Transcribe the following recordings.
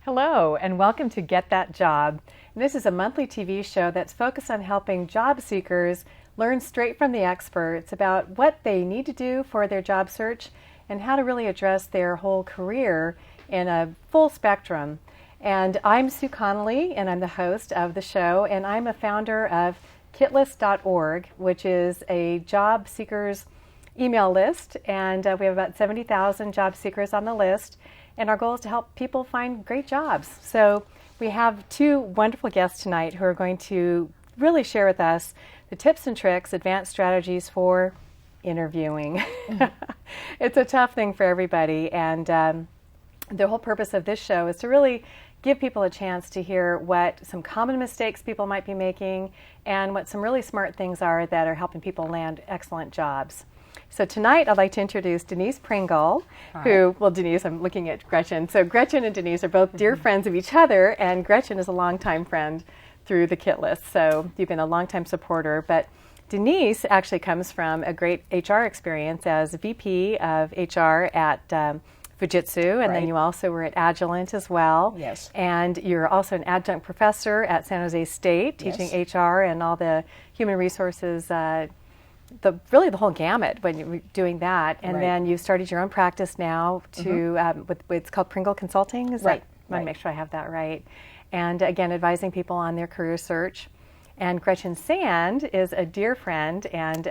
Hello, and welcome to Get That Job. This is a monthly TV show that's focused on helping job seekers learn straight from the experts about what they need to do for their job search and how to really address their whole career in a full spectrum. And I'm Sue Connelly, and I'm the host of the show, and I'm a founder of kitlist.org, which is a job seekers email list, and we have about 70,000 job seekers on the list. And our goal is to help people find great jobs. So we have two wonderful guests tonight who are going to really share with us the tips and tricks, advanced strategies for interviewing. It's a tough thing for everybody. And the whole purpose of this show is to really give people a chance to hear what some common mistakes people might be making and what some really smart things are that are helping people land excellent jobs. So tonight I'd like to introduce Denise Pringle, Denise, I'm looking at Gretchen. So Gretchen and Denise are both dear friends of each other, and Gretchen is a longtime friend through the Kit List. So you've been a longtime supporter, but Denise actually comes from a great HR experience as VP of HR at Fujitsu, and then you also were at Agilent as well. Yes. And you're also an adjunct professor at San Jose State, teaching HR and all the human resources the whole gamut when you're doing that, and then you started your own practice now to with it's called Pringle Consulting. Is that? I want to make sure I have that right. And again, advising people on their career search. And Gretchen Sand is a dear friend and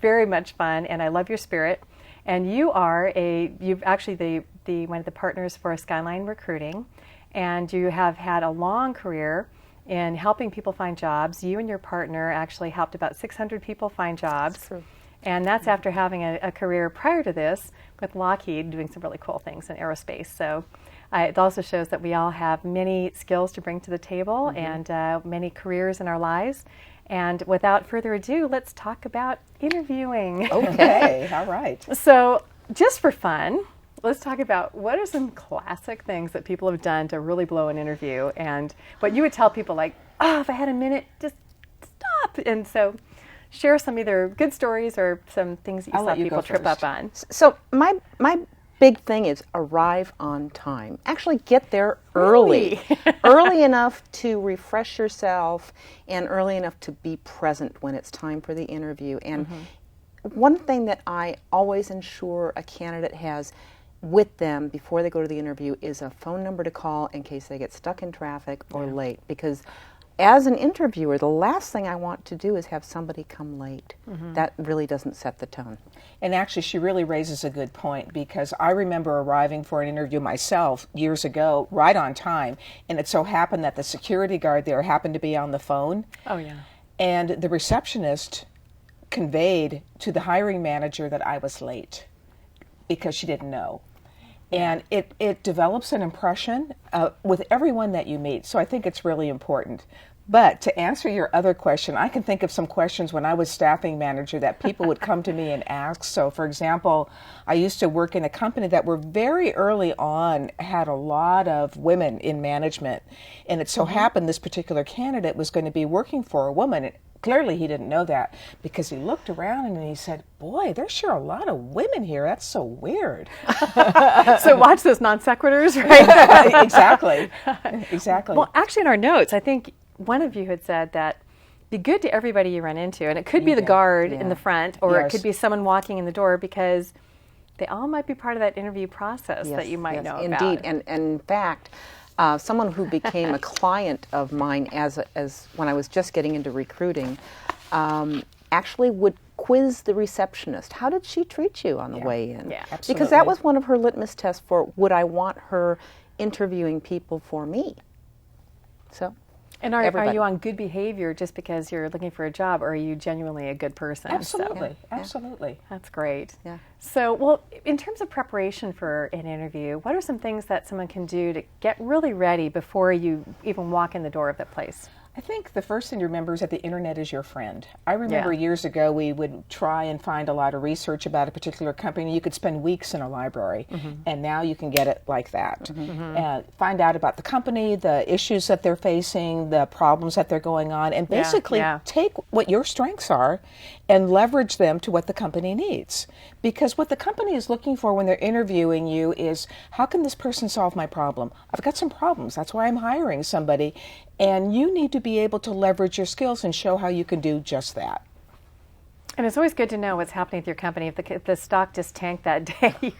very much fun, and I love your spirit. And you've actually the one of the partners for Skyline Recruiting, and you have had a long career in helping people find jobs. You and your partner actually helped about 600 people find jobs. That's true. And that's after having a career prior to this with Lockheed doing some really cool things in aerospace. So it also shows that we all have many skills to bring to the table and many careers in our lives. And without further ado, let's talk about interviewing. Okay, all right. So just for fun, let's talk about what are some classic things that people have done to really blow an interview, and what you would tell people like, if I had a minute, just stop. And so share some either good stories or some things that you saw people trip up on. So my big thing is arrive on time. Actually get there early. Early enough to refresh yourself and early enough to be present when it's time for the interview. And one thing that I always ensure a candidate has with them before they go to the interview is a phone number to call in case they get stuck in traffic or late. Because as an interviewer, the last thing I want to do is have somebody come late. That really doesn't set the tone. And actually, she really raises a good point, because I remember arriving for an interview myself years ago, right on time, and it so happened that the security guard there happened to be on the phone. Oh, yeah. And the receptionist conveyed to the hiring manager that I was late because she didn't know. And it develops an impression with everyone that you meet. So I think it's really important. But to answer your other question, I can think of some questions when I was staffing manager that people would come to me and ask. So, for example, I used to work in a company that were very early on had a lot of women in management. And it so happened this particular candidate was going to be working for a woman. Clearly he didn't know that, because he looked around and he said, boy, there's sure a lot of women here. That's so weird. So watch those non sequiturs, right? Exactly. Well, actually in our notes, I think one of you had said that be good to everybody you run into. And it could be the guard in the front, or it could be someone walking in the door, because they all might be part of that interview process that you might know about. Indeed. And in fact, someone who became a client of mine as when I was just getting into recruiting, actually would quiz the receptionist. How did she treat you on the way in? Yeah, absolutely. Because that was one of her litmus tests for would I want her interviewing people for me. So. And are you on good behavior just because you're looking for a job, or are you genuinely a good person? Absolutely, absolutely. That's great. Yeah. So, well, in terms of preparation for an interview, what are some things that someone can do to get really ready before you even walk in the door of the place? I think the first thing to remember is that the internet is your friend. I remember years ago we would try and find a lot of research about a particular company. You could spend weeks in a library, and now you can get it like that. And find out about the company, the issues that they're facing, the problems that they're going on, and basically take what your strengths are and leverage them to what the company needs. Because what the company is looking for when they're interviewing you is, how can this person solve my problem? I've got some problems. That's why I'm hiring somebody. And you need to be able to leverage your skills and show how you can do just that. And it's always good to know what's happening with your company. If the stock just tanked that day, you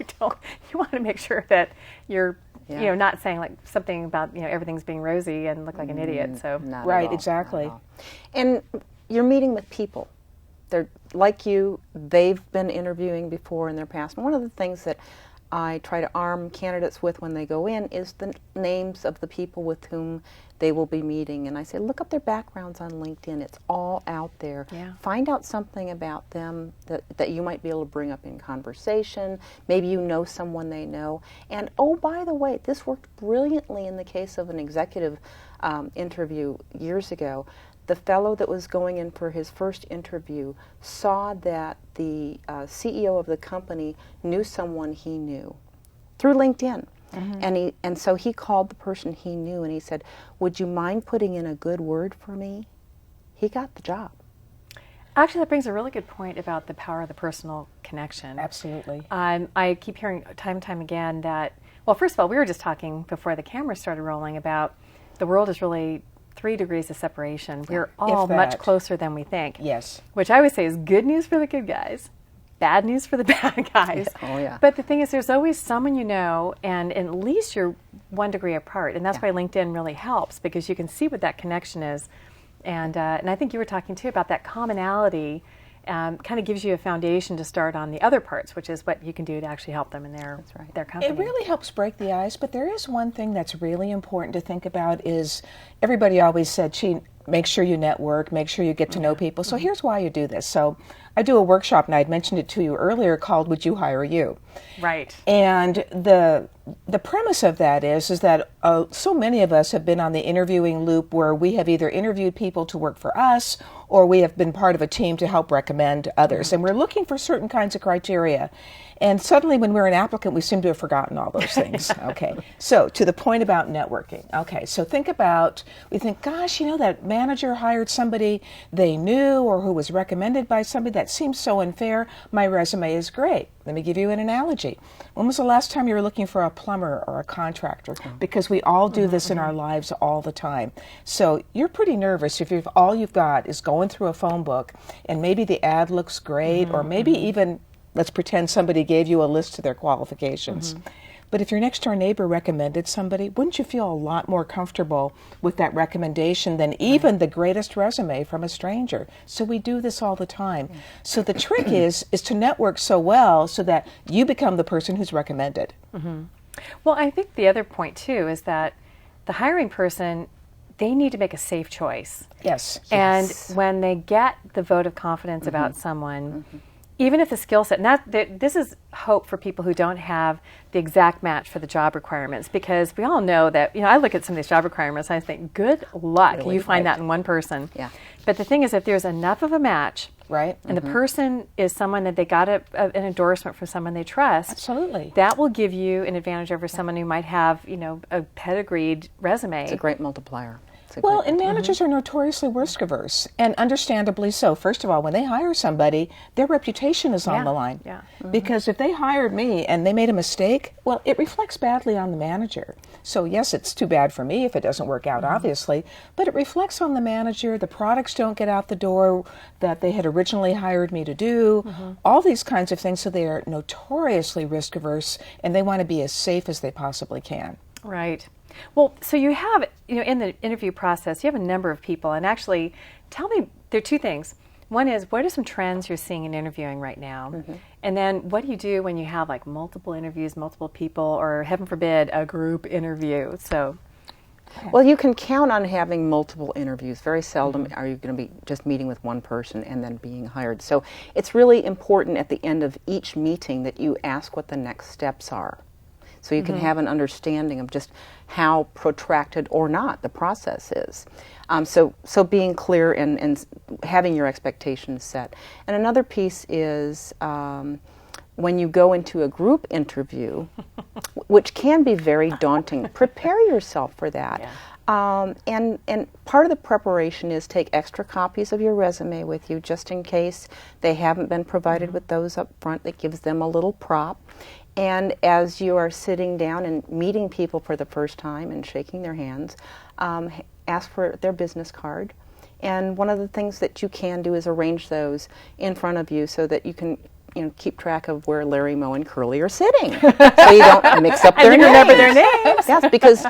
want to make sure that you're not saying like something about everything's being rosy and look like an idiot. So right, exactly. And you're meeting with people. They're like you. They've been interviewing before in their past. And one of the things that I try to arm candidates with when they go in is the names of the people with whom they will be meeting. And I say, look up their backgrounds on LinkedIn. It's all out there. Yeah. Find out something about them that you might be able to bring up in conversation. Maybe you know someone they know. And oh, by the way, this worked brilliantly in the case of an executive interview years ago. The fellow that was going in for his first interview saw that the CEO of the company knew someone he knew through LinkedIn. And so he called the person he knew and he said, would you mind putting in a good word for me? He got the job. Actually, that brings a really good point about the power of the personal connection. Absolutely. I keep hearing time and time again that, well, first of all, we were just talking before the camera started rolling about the world is really 3 degrees of separation. We're all much closer than we think. Yes. Which I would say is good news for the good guys, bad news for the bad guys. Oh, yeah. But the thing is, there's always someone you know, and at least you're 1 degree apart. And that's why LinkedIn really helps, because you can see what that connection is. And I think you were talking, too, about that commonality kind of gives you a foundation to start on the other parts, which is what you can do to actually help them in their company. It really helps break the ice, but there is one thing that's really important to think about is everybody always said, make sure you network, make sure you get to know people. So here's why you do this. So I do a workshop, and I'd mentioned it to you earlier, called Would You Hire You? Right. And the premise of that is that so many of us have been on the interviewing loop where we have either interviewed people to work for us or we have been part of a team to help recommend others. And we're looking for certain kinds of criteria. And suddenly when we're an applicant, we seem to have forgotten all those things. Okay. So to the point about networking. Okay. So we think, gosh, that manager hired somebody they knew or who was recommended by somebody. That seems so unfair. My resume is great. Let me give you an analogy. When was the last time you were looking for a plumber or a contractor? Because we all do this in our lives all the time. So you're pretty nervous if all you've got is going through a phone book and maybe the ad looks great or maybe even, let's pretend somebody gave you a list of their qualifications. But if your next door neighbor recommended somebody, wouldn't you feel a lot more comfortable with that recommendation than even the greatest resume from a stranger? So we do this all the time. So the trick is to network so well so that you become the person who's recommended. Well, I think the other point, too, is that the hiring person, they need to make a safe choice. Yes. And when they get the vote of confidence about someone, even if the skill set, this is hope for people who don't have the exact match for the job requirements, because we all know that, I look at some of these job requirements and I think, good luck, really, you find that in one person. Yeah. But the thing is, if there's enough of a match, right, and the person is someone that they got an endorsement from someone they trust, absolutely, that will give you an advantage over someone who might have, a pedigreed resume. It's a great multiplier. Well, and managers are notoriously risk averse, and understandably so. First of all, when they hire somebody, their reputation is on the line. Yeah. Because if they hired me and they made a mistake, well, it reflects badly on the manager. So yes, it's too bad for me if it doesn't work out, obviously, but it reflects on the manager. The products don't get out the door that they had originally hired me to do, all these kinds of things. So they are notoriously risk averse, and they want to be as safe as they possibly can. Right. Well, so you have, in the interview process, you have a number of people. And actually, tell me, there are 2 things. One is, what are some trends you're seeing in interviewing right now? And then what do you do when you have like multiple interviews, multiple people, or heaven forbid, a group interview? So, well, you can count on having multiple interviews. Very seldom are you going to be just meeting with one person and then being hired. So it's really important at the end of each meeting that you ask what the next steps are. so you can have an understanding of just how protracted or not the process is. So being clear and having your expectations set. And another piece is when you go into a group interview, which can be very daunting, prepare yourself for that. Yeah. And part of the preparation is take extra copies of your resume with you just in case they haven't been provided with those up front. That gives them a little prop. And as you are sitting down and meeting people for the first time and shaking their hands, ask for their business card. And one of the things that you can do is arrange those in front of you so that you can keep track of where Larry, Moe, and Curly are sitting, so you don't mix up their names. Remember their names. Yes, because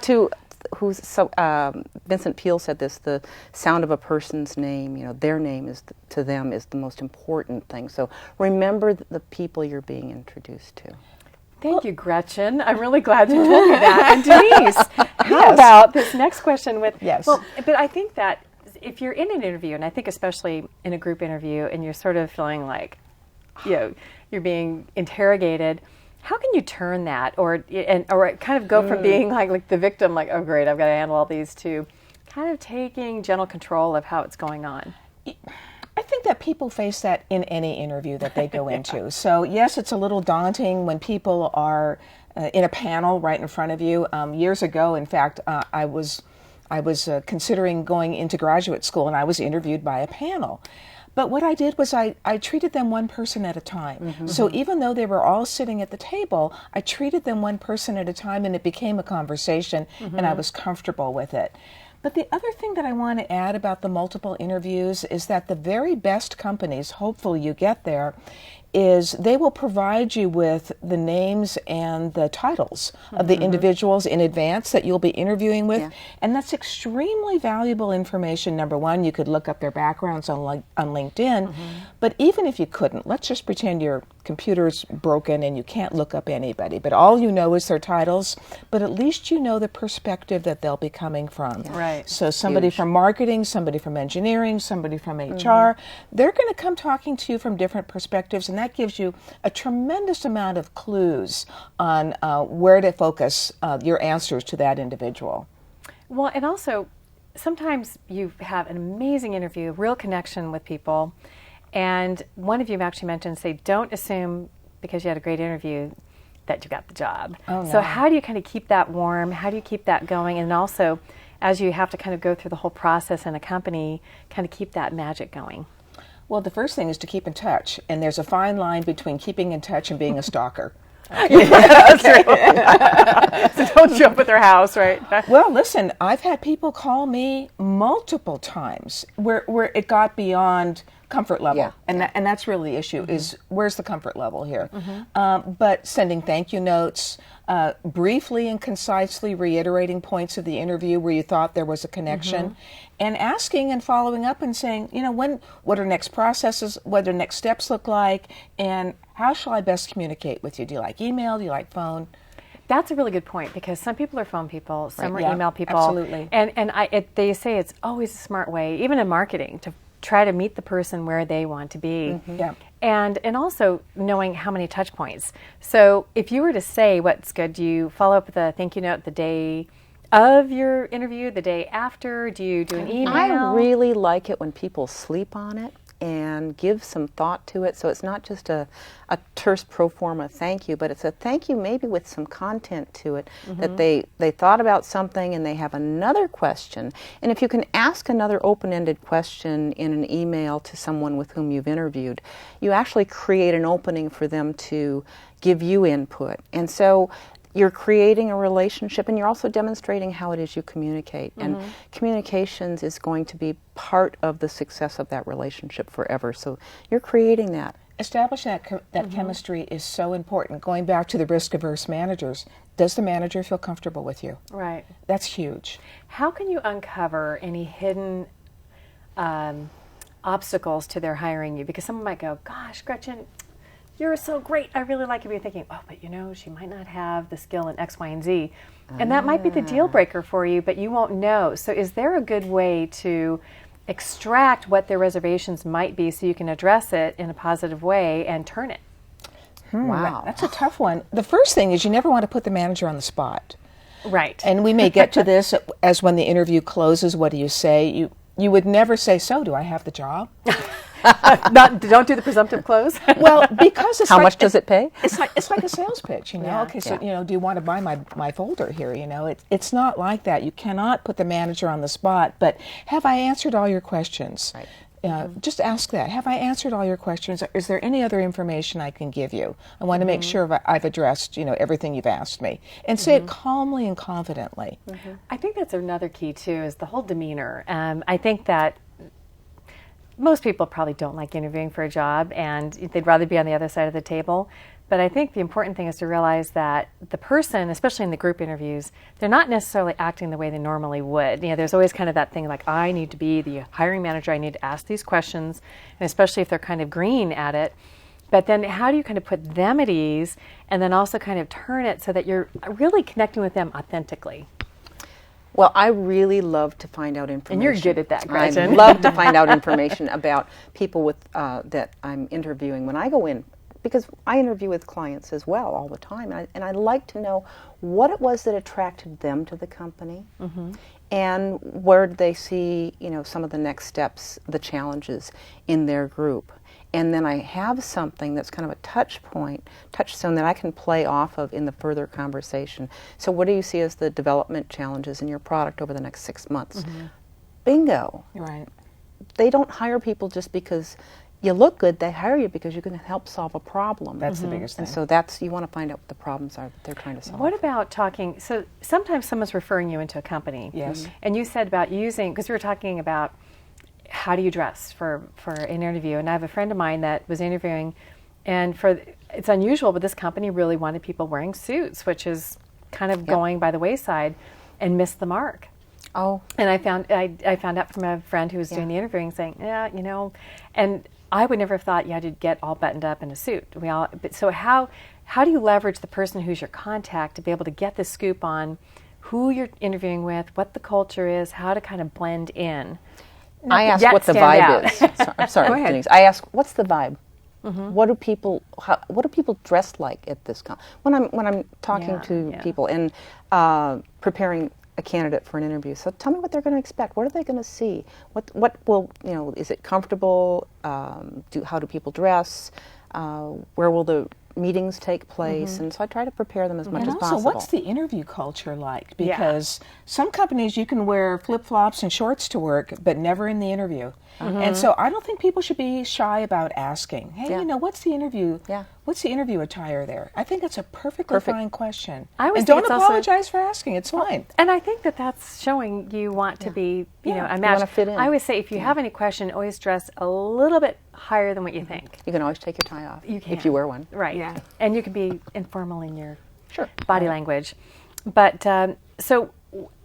Vincent Peale said this: the sound of a person's name, their name is to them is the most important thing. So remember the people you're being introduced to. Thank you, Gretchen. I'm really glad you told me that. And Denise, how about this next question with? Yes. Well, but I think that if you're in an interview, and I think especially in a group interview, and you're sort of feeling like, you're being interrogated, how can you turn that, or kind of go from being like the victim, like, oh great, I've got to handle all these, to kind of taking general control of how it's going on? I think that people face that in any interview that they go into. So yes, it's a little daunting when people are in a panel right in front of you. Years ago, in fact, I was considering going into graduate school, and I was interviewed by a panel. But what I did was I treated them one person at a time. So even though they were all sitting at the table, I treated them one person at a time, and it became a conversation, and I was comfortable with it. But the other thing that I want to add about the multiple interviews is that the very best companies, hopefully you get there, is they will provide you with the names and the titles of the individuals in advance that you'll be interviewing with. Yeah. And that's extremely valuable information. Number one, you could look up their backgrounds on LinkedIn. But even if you couldn't, let's just pretend your computer's broken and you can't look up anybody, but all you know is their titles, but at least you know the perspective that they'll be coming from. Yeah. Right. So somebody from marketing, somebody from engineering, somebody from HR, they're going to come talking to you from different perspectives, and that gives you a tremendous amount of clues on where to focus your answers to that individual. Well, and also, sometimes you have an amazing interview, real connection with people, and one of you actually mentioned, say, don't assume because you had a great interview that you got the job. Oh, no. So how do you kind of keep that warm? How do you keep that going? And also, as you have to kind of go through the whole process in a company, kind of keep that magic going? Well, the first thing is to keep in touch, and there's a fine line between keeping in touch and being a stalker. That's right. So don't jump at their house, right? Well, listen, I've had people call me multiple times where it got beyond comfort level, and that's really the issue, is where's the comfort level here? But sending thank you notes, briefly and concisely reiterating points of the interview where you thought there was a connection, and asking and following up and saying, what are next processes, what do next steps look like, and how shall I best communicate with you? Do you like email? Do you like phone? That's a really good point, because some people are phone people, some are email people. Absolutely. And they say it's always a smart way, even in marketing, to try to meet the person where they want to be. And also knowing how many touch points. So if you were to say what's good, do you follow up with a thank you note the day of your interview, the day after? Do you do an email? I really like it when people sleep on it and give some thought to it. So it's not just a terse pro forma thank you, but it's a thank you maybe with some content to it, that they thought about something and they have another question. And if you can ask another open-ended question in an email to someone with whom you've interviewed, you actually create an opening for them to give you input. And so you're creating a relationship, and you're also demonstrating how it is you communicate. And communications is going to be part of the success of that relationship forever. So you're creating that. Establishing that chemistry is so important. Going back to the risk-averse managers, does the manager feel comfortable with you? Right. That's huge. How can you uncover any hidden obstacles to their hiring you? Because someone might go, gosh, Gretchen, you're so great, I really like it. You're thinking, oh, but she might not have the skill in X, Y, and Z. And that might be the deal breaker for you, but you won't know. So is there a good way to extract what their reservations might be so you can address it in a positive way and turn it? Wow. That's a tough one. The first thing is you never want to put the manager on the spot. Right. And we may get to this as when the interview closes, what do you say? You would never say, so do I have the job? Don't do the presumptive close. Well, because it's How like, much does it pay? It's like a sales pitch, Yeah. Okay, so do you want to buy my folder here? It's not like that. You cannot put the manager on the spot. But have I answered all your questions? Right. Just ask that. Have I answered all your questions? Is there any other information I can give you? I want to make sure I've addressed everything you've asked me, and say it calmly and confidently. I think that's another key too, is the whole demeanor. I think that most people probably don't like interviewing for a job, and they'd rather be on the other side of the table. But I think the important thing is to realize that the person, especially in the group interviews, they're not necessarily acting the way they normally would. There's always kind of that thing like, I need to be the hiring manager, I need to ask these questions, and especially if they're kind of green at it. But then how do you kind of put them at ease and then also kind of turn it so that you're really connecting with them authentically? Well, I really love to find out information. And you're good at that, Gretchen. I love to find out information about people with that I'm interviewing when I go in, because I interview with clients as well all the time, and I like to know what it was that attracted them to the company, and where did they see some of the next steps, the challenges in their group. And then I have something that's kind of a touchstone that I can play off of in the further conversation. So what do you see as the development challenges in your product over the next 6 months? Bingo. Right. They don't hire people just because you look good. They hire you because you're going to help solve a problem. That's the biggest thing. And so you want to find out what the problems are that they're trying to solve. What about talking, so sometimes someone's referring you into a company. Yes. And you said about using, because we were talking about how do you dress for an interview, and I have a friend of mine that was interviewing, and it's unusual, but this company really wanted people wearing suits, which is kind of going by the wayside, and missed the mark. Oh. And I found out from a friend who was doing the interviewing saying, and I would never have thought you had to get all buttoned up in a suit. So how do you leverage the person who's your contact to be able to get the scoop on who you're interviewing with, what the culture is, how to kind of blend in? I ask what the vibe is. I'm sorry, Denise. I ask, what's the vibe? What do people dress like at this when I'm talking to people and preparing a candidate for an interview? So tell me what they're going to expect. What are they going to see? What will is it comfortable? How do people dress? Where will the meetings take place? And so I try to prepare them as much as possible. And also, what's the interview culture like? Because some companies you can wear flip-flops and shorts to work, but never in the interview. And so I don't think people should be shy about asking, hey, what's the interview? What's the interview attire there? I think it's a perfectly fine question. And don't apologize for asking. It's fine. And I think that's showing you want to be, a match. You want to fit in. I always say, if you have any question, always dress a little bit higher than what you think. You can always take your tie off if you wear one. Right. Yeah. And you can be informal in your Sure. body language. But so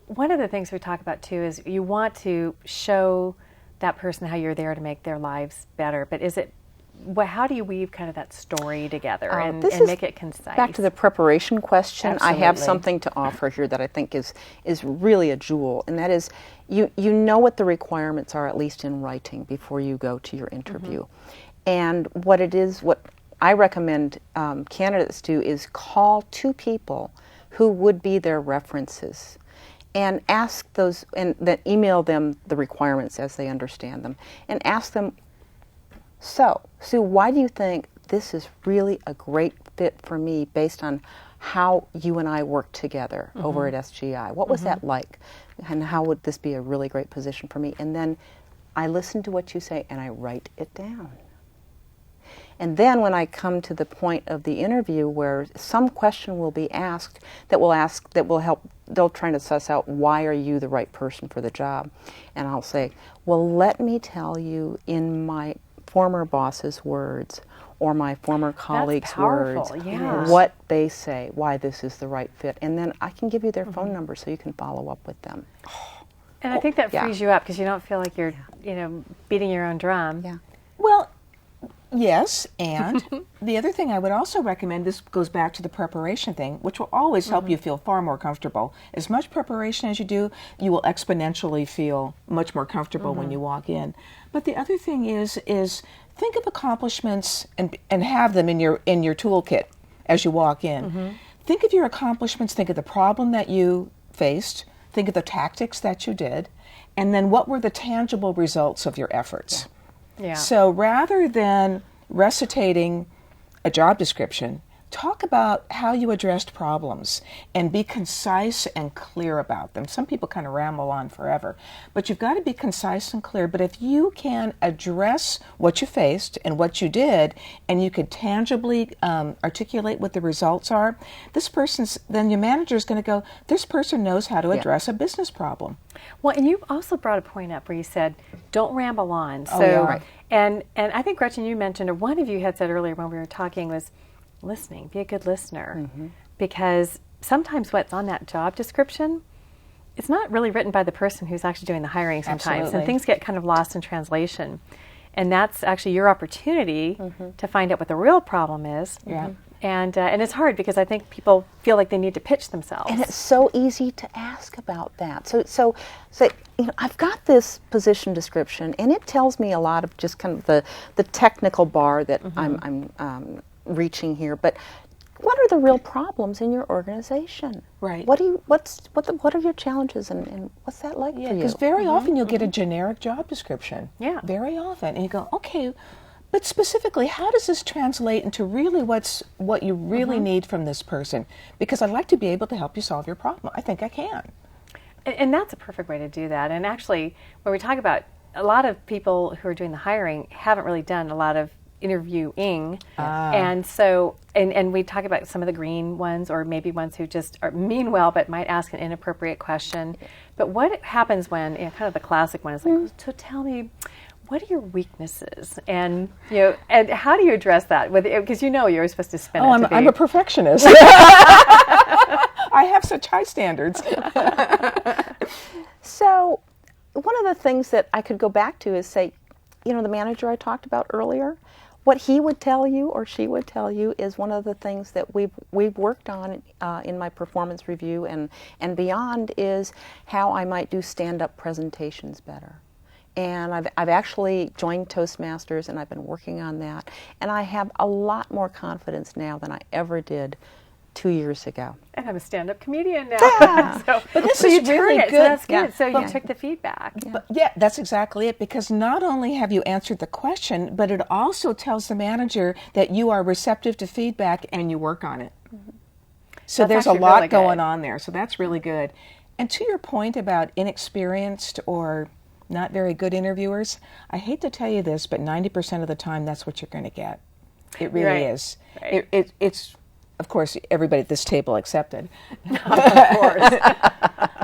one of the things we talk about too is you want to show that person how you're there to make their lives better. But is it, how do you weave kind of that story together and make it concise? Back to the preparation question, Absolutely. I have something to offer here that I think is really a jewel, and that is you know what the requirements are, at least in writing, before you go to your interview. And what I recommend candidates do is call 2 people who would be their references and ask those, and then email them the requirements as they understand them, and ask them, so, Sue, why do you think this is really a great fit for me based on how you and I worked together over at SGI? What was that like? And how would this be a really great position for me? And then I listen to what you say and I write it down. And then when I come to the point of the interview where some question will be asked that will help, they'll try to suss out, why are you the right person for the job? And I'll say, well, let me tell you in my former boss's words or my former colleagues' words what they say, why this is the right fit. And then I can give you their phone number so you can follow up with them. And I think that frees you up because you don't feel like you're, beating your own drum. Yeah. Well, yes, and the other thing I would also recommend, this goes back to the preparation thing, which will always help you feel far more comfortable. As much preparation as you do, you will exponentially feel much more comfortable when you walk in. But the other thing is think of accomplishments and have them in your toolkit as you walk in. Think of your accomplishments, think of the problem that you faced, think of the tactics that you did, and then what were the tangible results of your efforts. So rather than recitating a job description, talk about how you addressed problems and be concise and clear about them. Some people kind of ramble on forever, but you've got to be concise and clear. But if you can address what you faced and what you did, and you could tangibly articulate what the results are, then your manager is going to go, this person knows how to address a business problem. Well, and you also brought a point up where you said, don't ramble on. So, Right. And I think, Gretchen, you mentioned, or one of you had said earlier when we were talking, was listening. Be a good listener. Because sometimes what's on that job description, it's not really written by the person who's actually doing the hiring sometimes. Absolutely. And things get kind of lost in translation. And that's actually your opportunity to find out what the real problem is. And it's hard because I think people feel like they need to pitch themselves. And it's so easy to ask about that. So I've got this position description, and it tells me a lot of just kind of the technical bar that I'm reaching here. But what are the real problems in your organization? Right. What are your challenges, and what's that like for you? Because very often you'll get a generic job description. Very often. And you go, okay, but specifically, how does this translate into really what you really need from this person? Because I'd like to be able to help you solve your problem. I think I can. And that's a perfect way to do that. And actually, when we talk about a lot of people who are doing the hiring haven't really done a lot of interviewing. And so, and we talk about some of the green ones, or maybe ones who just mean well but might ask an inappropriate question. But what happens when, kind of the classic one is like, so tell me, what are your weaknesses? And and how do you address that? Because you're supposed to spin it. I'm a perfectionist. I have such high standards. So one of the things that I could go back to is say, the manager I talked about earlier, what he would tell you or she would tell you is one of the things that we've worked on in my performance review and beyond is how I might do stand-up presentations better. And I've actually joined Toastmasters, and I've been working on that. And I have a lot more confidence now than I ever did 2 years ago. And I'm a stand-up comedian now. Yeah. But this so is you really turn it, good. so that's good. Yeah. So you took the feedback. But that's exactly it, because not only have you answered the question, but it also tells the manager that you are receptive to feedback and you work on it. So That's there's a actually lot really going good. on there. So that's really good. And to your point about inexperienced or not very good interviewers, I hate to tell you this, but 90% of the time that's what you're going to get. It really Right. is. Right. It's, of course, everybody at this table accepted. Of course.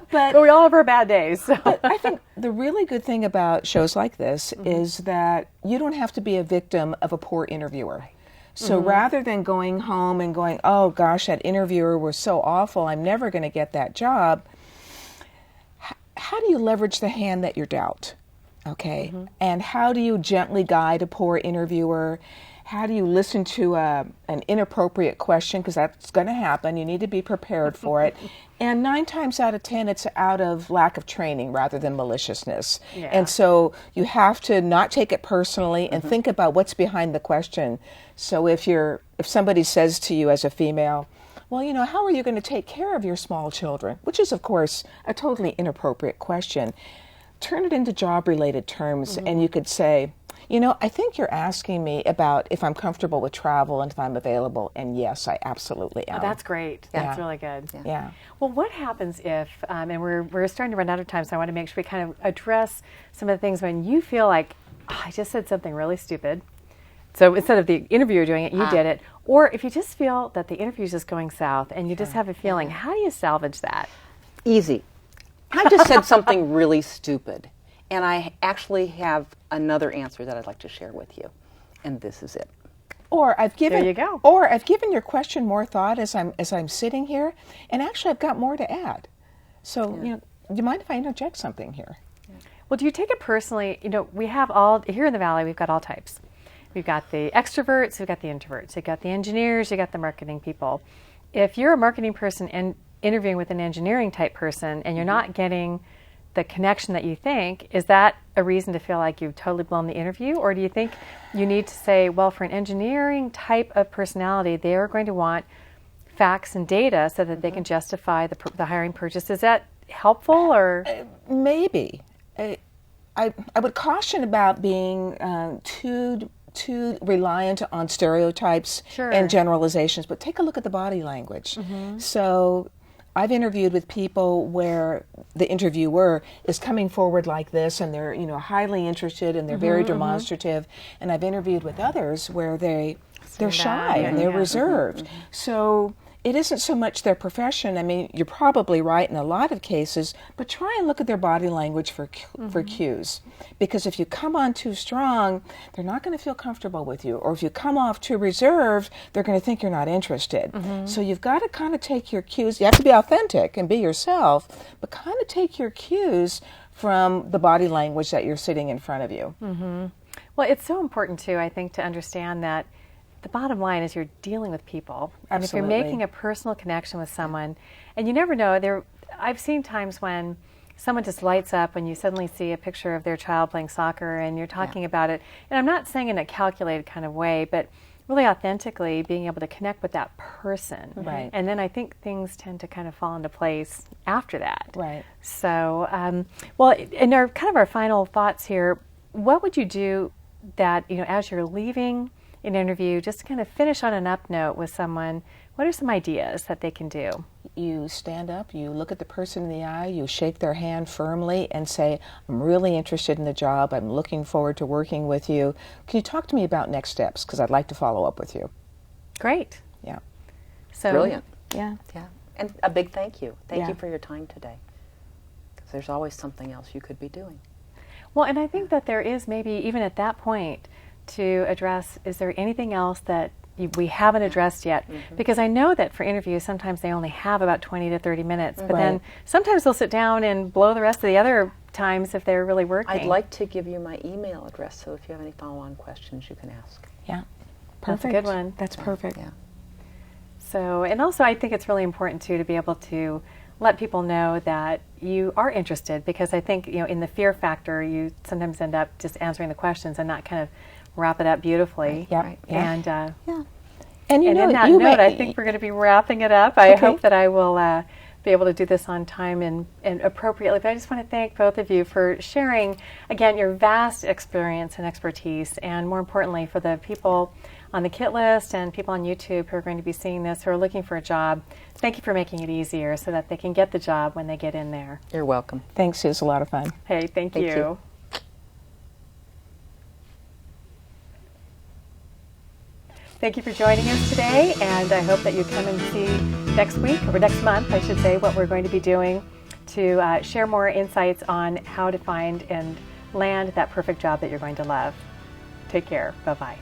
But we all have our bad days. So. But I think the really good thing about shows like this is that you don't have to be a victim of a poor interviewer. So rather than going home and going, oh gosh, that interviewer was so awful, I'm never going to get that job, how do you leverage the hand that you're dealt? Okay. And how do you gently guide a poor interviewer? How do you listen to an inappropriate question? Because that's going to happen. You need to be prepared for it. And 9 times out of 10, it's out of lack of training rather than maliciousness. Yeah. And so you have to not take it personally and think about what's behind the question. So if somebody says to you as a female, well, how are you going to take care of your small children? Which is, of course, a totally inappropriate question. Turn it into job-related terms, and you could say, I think you're asking me about if I'm comfortable with travel and if I'm available, and yes, I absolutely am. Oh, that's great. That's really good. Yeah. Well, what happens if, and we're starting to run out of time, so I want to make sure we kind of address some of the things when you feel like, I just said something really stupid. So instead of the interviewer doing it, you did it. Or if you just feel that the interview is just going south and you just have a feeling, how do you salvage that? Easy. I just said something really stupid, and I actually have another answer that I'd like to share with you, and this is it. Or I've given There you go. Or I've given your question more thought as I'm sitting here, and actually I've got more to add. So do you mind if I interject something here? Well, do you take it personally? We have here in the Valley, we've got all types. We've got the extroverts, we've got the introverts, we've got the engineers, you've got the marketing people. If you're a marketing person and interviewing with an engineering type person and you're not getting the connection that you think, is that a reason to feel like you've totally blown the interview? Or do you think you need to say, well, for an engineering type of personality, they are going to want facts and data so that they can justify the hiring purchase? Is that helpful, or? Maybe. I would caution about being too reliant on stereotypes and generalizations, but take a look at the body language. So I've interviewed with people where the interviewer is coming forward like this, and they're highly interested, and they're very demonstrative. And I've interviewed with others where they're shy and they're reserved. So it isn't so much their profession. I mean, you're probably right in a lot of cases, but try and look at their body language for cues. Because if you come on too strong, they're not going to feel comfortable with you. Or if you come off too reserved, they're going to think you're not interested. So you've got to kind of take your cues. You have to be authentic and be yourself, but kind of take your cues from the body language that you're sitting in front of you. Well, it's so important, too, I think, to understand that the bottom line is you're dealing with people. And if you're making a personal connection with someone, and you never know, I've seen times when someone just lights up when you suddenly see a picture of their child playing soccer and you're talking about it. And I'm not saying in a calculated kind of way, but really authentically being able to connect with that person. Right. And then I think things tend to kind of fall into place after that. Right. So, well, in our final thoughts here, what would you do that, as you're leaving an interview, just to kind of finish on an up note with someone, what are some ideas that they can do? You stand up, you look at the person in the eye, you shake their hand firmly and say, I'm really interested in the job, I'm looking forward to working with you. Can you talk to me about next steps? Because I'd like to follow up with you. Great. Yeah. So, brilliant. Yeah. Yeah. And a big thank you. Thank you for your time today. Because there's always something else you could be doing. Well, and I think that there is maybe, even at that point, to address, is there anything else that we haven't addressed yet? Because I know that for interviews, sometimes they only have about 20 to 30 minutes, but then sometimes they'll sit down and blow the rest of the other times if they're really working. I'd like to give you my email address, so if you have any follow-on questions, you can ask. Yeah. Perfect. That's a good one. That's perfect. Yeah. So, and also I think it's really important too to be able to let people know that you are interested, because I think, in the fear factor, you sometimes end up just answering the questions and not kind of wrap it up beautifully. Right. And And in that note, I think we're going to be wrapping it up. I hope that I will be able to do this on time and appropriately. But I just want to thank both of you for sharing, again, your vast experience and expertise, and more importantly, for the people on the Kit List and people on YouTube who are going to be seeing this, who are looking for a job. Thank you for making it easier so that they can get the job when they get in there. You're welcome. Thanks, it was a lot of fun. Hey, thank you. Thank you for joining us today, and I hope that you come and see next week, or next month, I should say, what we're going to be doing to share more insights on how to find and land that perfect job that you're going to love. Take care. Bye-bye.